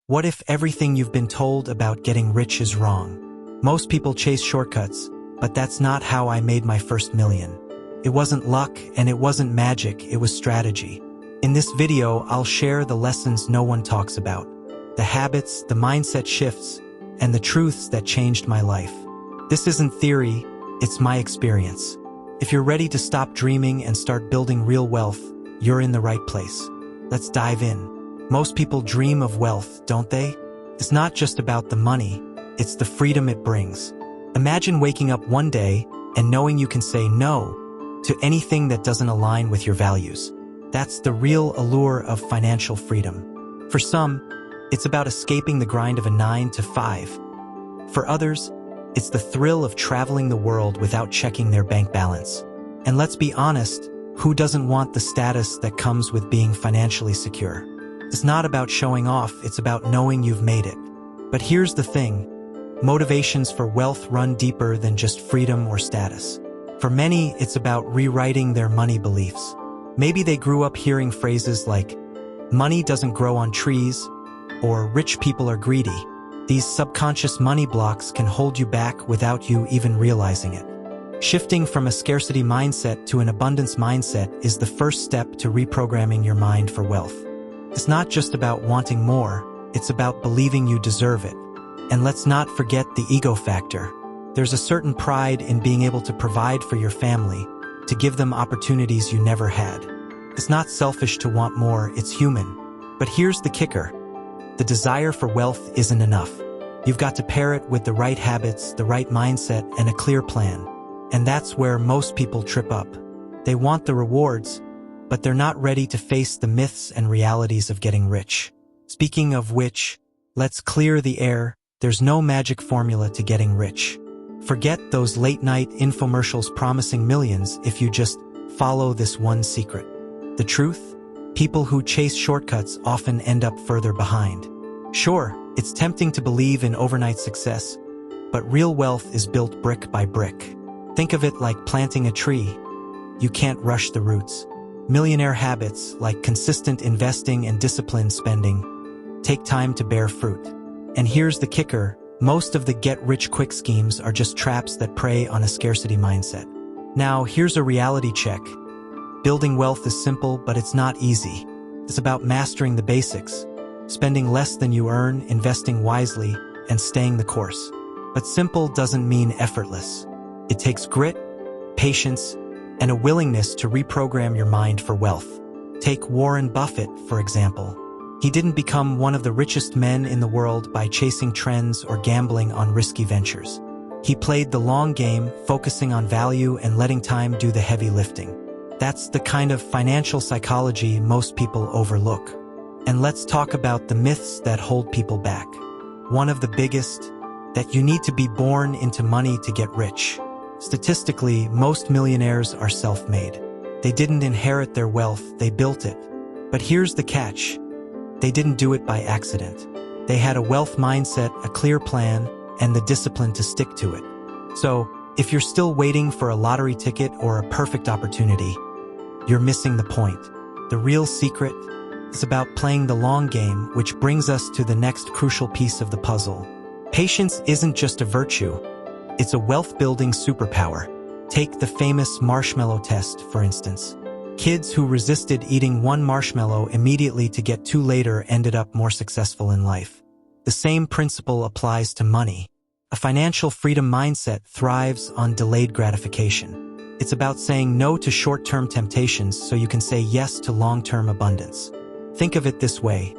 What if everything you've been told about getting rich is wrong? Most people chase shortcuts, but that's not how I made my first million. It wasn't luck and it wasn't magic, it was strategy. In this video, I'll share the lessons no one talks about, the habits, the mindset shifts, and the truths that changed my life. This isn't theory, it's my experience. If you're ready to stop dreaming and start building real wealth, you're in the right place. Let's dive in. Most people dream of wealth, don't they? It's not just about the money, it's the freedom it brings. Imagine waking up one day and knowing you can say no to anything that doesn't align with your values. That's the real allure of financial freedom. For some, it's about escaping the grind of a 9-to-5. For others, it's the thrill of traveling the world without checking their bank balance. And let's be honest, who doesn't want the status that comes with being financially secure? It's not about showing off, it's about knowing you've made it. But here's the thing, motivations for wealth run deeper than just freedom or status. For many, it's about rewriting their money beliefs. Maybe they grew up hearing phrases like, money doesn't grow on trees, or rich people are greedy. These subconscious money blocks can hold you back without you even realizing it. Shifting from a scarcity mindset to an abundance mindset is the first step to reprogramming your mind for wealth. It's not just about wanting more, it's about believing you deserve it. And let's not forget the ego factor. There's a certain pride in being able to provide for your family, to give them opportunities you never had. It's not selfish to want more, it's human. But here's the kicker. The desire for wealth isn't enough. You've got to pair it with the right habits, the right mindset, and a clear plan. And that's where most people trip up. They want the rewards, but they're not ready to face the myths and realities of getting rich. Speaking of which, let's clear the air. There's no magic formula to getting rich. Forget those late-night infomercials promising millions if you just follow this one secret. The truth? People who chase shortcuts often end up further behind. Sure, it's tempting to believe in overnight success, but real wealth is built brick by brick. Think of it like planting a tree. You can't rush the roots. Millionaire habits, like consistent investing and disciplined spending, take time to bear fruit. And here's the kicker, most of the get-rich-quick schemes are just traps that prey on a scarcity mindset. Now, here's a reality check. Building wealth is simple, but it's not easy. It's about mastering the basics, spending less than you earn, investing wisely, and staying the course. But simple doesn't mean effortless. It takes grit, patience, and a willingness to reprogram your mind for wealth. Take Warren Buffett, for example. He didn't become one of the richest men in the world by chasing trends or gambling on risky ventures. He played the long game, focusing on value and letting time do the heavy lifting. That's the kind of financial psychology most people overlook. And let's talk about the myths that hold people back. One of the biggest, that you need to be born into money to get rich. Statistically, most millionaires are self-made. They didn't inherit their wealth, they built it. But here's the catch. They didn't do it by accident. They had a wealth mindset, a clear plan, and the discipline to stick to it. So, if you're still waiting for a lottery ticket or a perfect opportunity, you're missing the point. The real secret is about playing the long game, which brings us to the next crucial piece of the puzzle. Patience isn't just a virtue. It's a wealth-building superpower. Take the famous marshmallow test, for instance. Kids who resisted eating one marshmallow immediately to get two later ended up more successful in life. The same principle applies to money. A financial freedom mindset thrives on delayed gratification. It's about saying no to short-term temptations so you can say yes to long-term abundance. Think of it this way.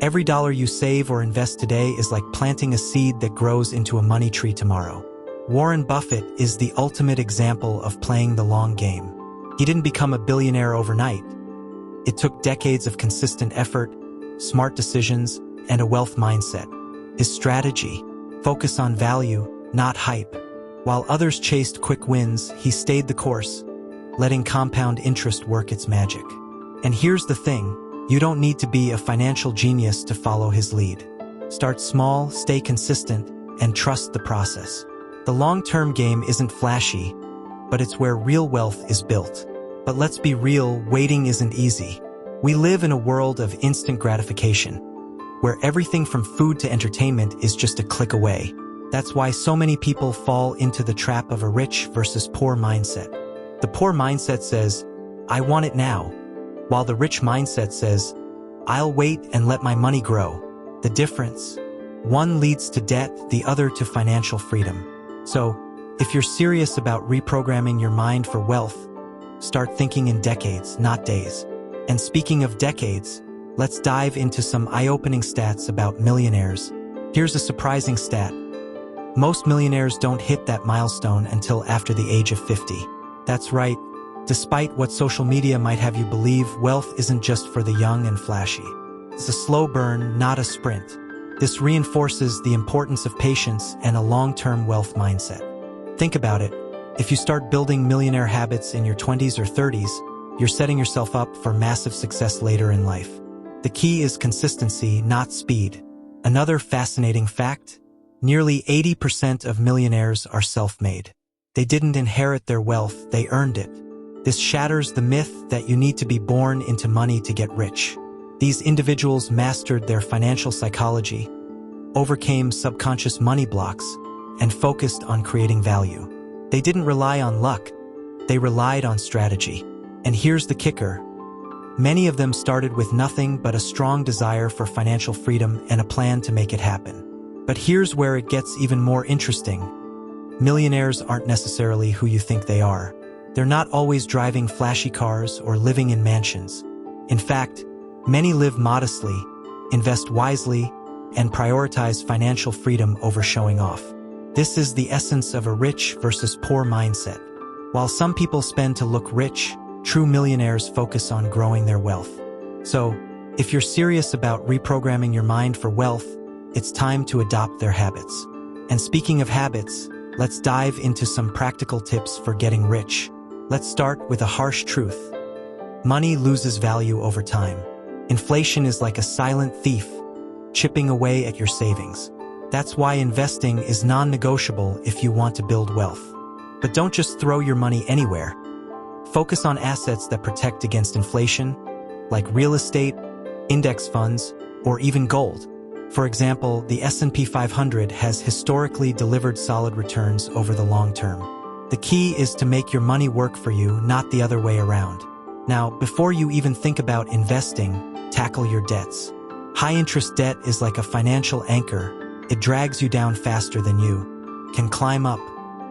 Every dollar you save or invest today is like planting a seed that grows into a money tree tomorrow. Warren Buffett is the ultimate example of playing the long game. He didn't become a billionaire overnight. It took decades of consistent effort, smart decisions, and a wealth mindset. His strategy: focus on value, not hype. While others chased quick wins, he stayed the course, letting compound interest work its magic. And here's the thing, you don't need to be a financial genius to follow his lead. Start small, stay consistent, and trust the process. The long-term game isn't flashy, but it's where real wealth is built. But let's be real, waiting isn't easy. We live in a world of instant gratification. where everything from food to entertainment is just a click away. That's why so many people fall into the trap of a rich versus poor mindset. The poor mindset says, I want it now, while the rich mindset says, I'll wait and let my money grow. The difference? One leads to debt, the other to financial freedom. So, if you're serious about reprogramming your mind for wealth, start thinking in decades, not days. And speaking of decades, let's dive into some eye-opening stats about millionaires. Here's a surprising stat. Most millionaires don't hit that milestone until after the age of 50. That's right. Despite what social media might have you believe, wealth isn't just for the young and flashy. It's a slow burn, not a sprint. This reinforces the importance of patience and a long-term wealth mindset. Think about it. If you start building millionaire habits in your 20s or 30s, you're setting yourself up for massive success later in life. The key is consistency, not speed. Another fascinating fact: nearly 80% of millionaires are self-made. They didn't inherit their wealth, they earned it. This shatters the myth that you need to be born into money to get rich. These individuals mastered their financial psychology, overcame subconscious money blocks, and focused on creating value. They didn't rely on luck, they relied on strategy. And here's the kicker. Many of them started with nothing but a strong desire for financial freedom and a plan to make it happen. But here's where it gets even more interesting. Millionaires aren't necessarily who you think they are. They're not always driving flashy cars or living in mansions. In fact, many live modestly, invest wisely, and prioritize financial freedom over showing off. This is the essence of a rich versus poor mindset. While some people spend to look rich, true millionaires focus on growing their wealth. So, if you're serious about reprogramming your mind for wealth, it's time to adopt their habits. And speaking of habits, let's dive into some practical tips for getting rich. Let's start with a harsh truth. Money loses value over time. Inflation is like a silent thief, chipping away at your savings. That's why investing is non-negotiable if you want to build wealth. But don't just throw your money anywhere. Focus on assets that protect against inflation, like real estate, index funds, or even gold. For example, the S&P 500 has historically delivered solid returns over the long term. The key is to make your money work for you, not the other way around. Now, before you even think about investing, tackle your debts. High-interest debt is like a financial anchor. It drags you down faster than you can climb up.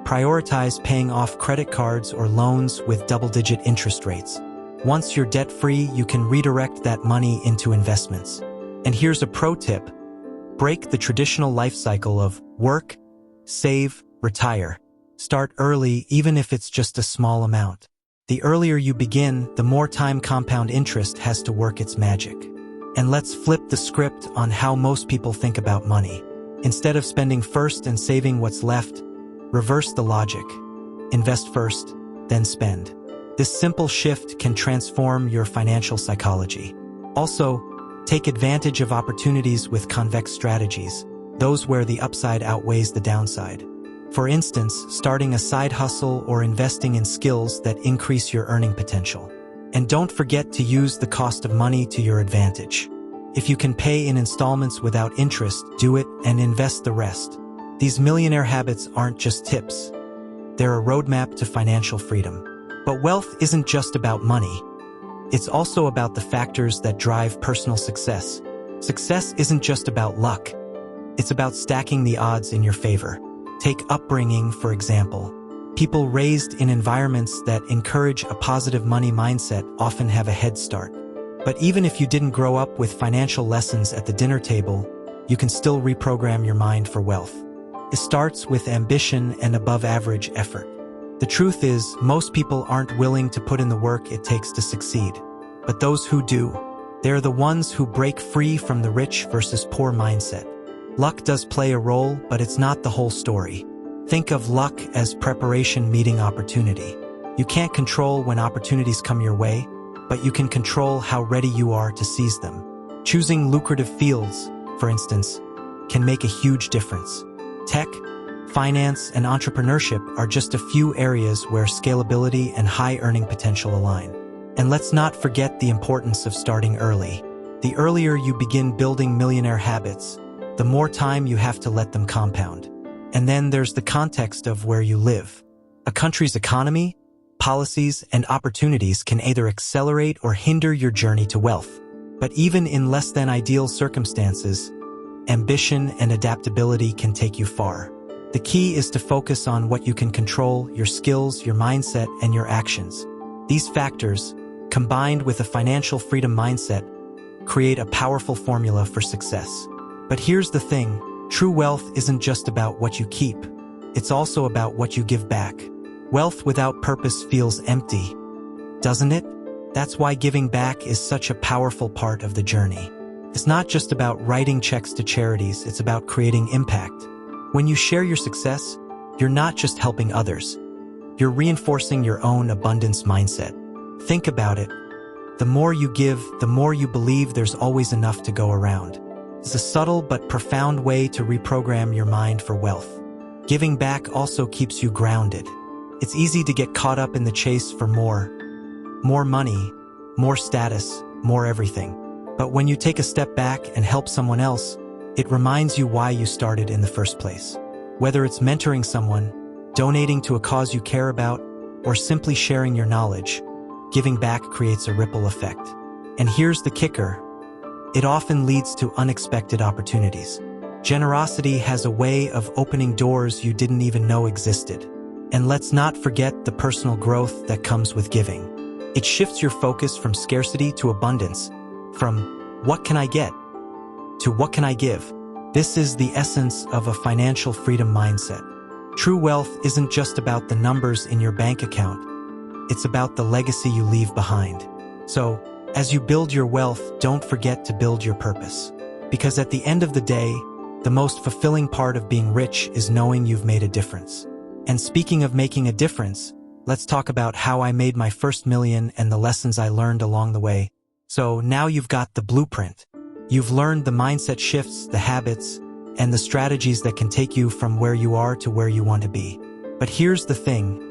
Prioritize paying off credit cards or loans with double-digit interest rates. Once you're debt-free, you can redirect that money into investments. And here's a pro tip. Break the traditional life cycle of work, save, retire. Start early, even if it's just a small amount. The earlier you begin, the more time compound interest has to work its magic. And let's flip the script on how most people think about money. Instead of spending first and saving what's left, reverse the logic. Invest first, then spend. This simple shift can transform your financial psychology. Also, take advantage of opportunities with convex strategies, those where the upside outweighs the downside. For instance, starting a side hustle or investing in skills that increase your earning potential. And don't forget to use the cost of money to your advantage. If you can pay in installments without interest, do it and invest the rest. These millionaire habits aren't just tips. They're a roadmap to financial freedom. But wealth isn't just about money. It's also about the factors that drive personal success. Success isn't just about luck. It's about stacking the odds in your favor. Take upbringing, for example. People raised in environments that encourage a positive money mindset often have a head start. But even if you didn't grow up with financial lessons at the dinner table, you can still reprogram your mind for wealth. It starts with ambition and above-average effort. The truth is, most people aren't willing to put in the work it takes to succeed. But those who do, they're the ones who break free from the rich versus poor mindset. Luck does play a role, but it's not the whole story. Think of luck as preparation meeting opportunity. You can't control when opportunities come your way, but you can control how ready you are to seize them. Choosing lucrative fields, for instance, can make a huge difference. Tech, finance, and entrepreneurship are just a few areas where scalability and high earning potential align. And let's not forget the importance of starting early. The earlier you begin building millionaire habits, the more time you have to let them compound. And then there's the context of where you live. A country's economy, policies, and opportunities can either accelerate or hinder your journey to wealth. But even in less than ideal circumstances, ambition and adaptability can take you far. The key is to focus on what you can control: your skills, your mindset, and your actions. These factors, combined with a financial freedom mindset, create a powerful formula for success. But here's the thing: true wealth isn't just about what you keep. It's also about what you give back. Wealth without purpose feels empty, doesn't it? That's why giving back is such a powerful part of the journey. It's not just about writing checks to charities, it's about creating impact. When you share your success, you're not just helping others. You're reinforcing your own abundance mindset. Think about it. The more you give, the more you believe there's always enough to go around. It's a subtle but profound way to reprogram your mind for wealth. Giving back also keeps you grounded. It's easy to get caught up in the chase for more money, more status, more everything. But when you take a step back and help someone else, it reminds you why you started in the first place. Whether it's mentoring someone, donating to a cause you care about, or simply sharing your knowledge, giving back creates a ripple effect. And here's the kicker: it often leads to unexpected opportunities. Generosity has a way of opening doors you didn't even know existed. And let's not forget the personal growth that comes with giving. It shifts your focus from scarcity to abundance, from "what can I get?" to "what can I give?" This is the essence of a financial freedom mindset. True wealth isn't just about the numbers in your bank account. It's about the legacy you leave behind. So, as you build your wealth, don't forget to build your purpose. Because at the end of the day, the most fulfilling part of being rich is knowing you've made a difference. And speaking of making a difference, let's talk about how I made my first million and the lessons I learned along the way. So now you've got the blueprint. You've learned the mindset shifts, the habits, and the strategies that can take you from where you are to where you want to be. But here's the thing: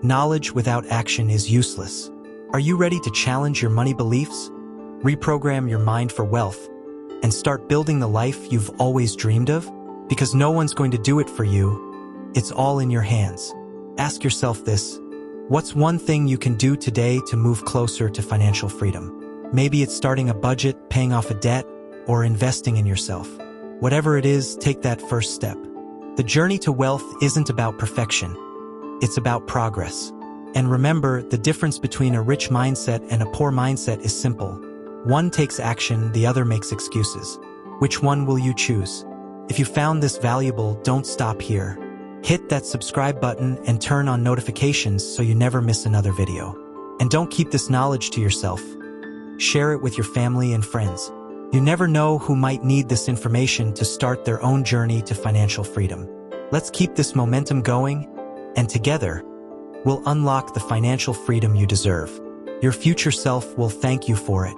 knowledge without action is useless. Are you ready to challenge your money beliefs, reprogram your mind for wealth, and start building the life you've always dreamed of? Because no one's going to do it for you. It's all in your hands. Ask yourself this: what's one thing you can do today to move closer to financial freedom? Maybe it's starting a budget, paying off a debt, or investing in yourself. Whatever it is, take that first step. The journey to wealth isn't about perfection. It's about progress. And remember, the difference between a rich mindset and a poor mindset is simple. One takes action, the other makes excuses. Which one will you choose? If you found this valuable, don't stop here. Hit that subscribe button and turn on notifications so you never miss another video. And don't keep this knowledge to yourself. Share it with your family and friends. You never know who might need this information to start their own journey to financial freedom. Let's keep this momentum going, and together, we'll unlock the financial freedom you deserve. Your future self will thank you for it.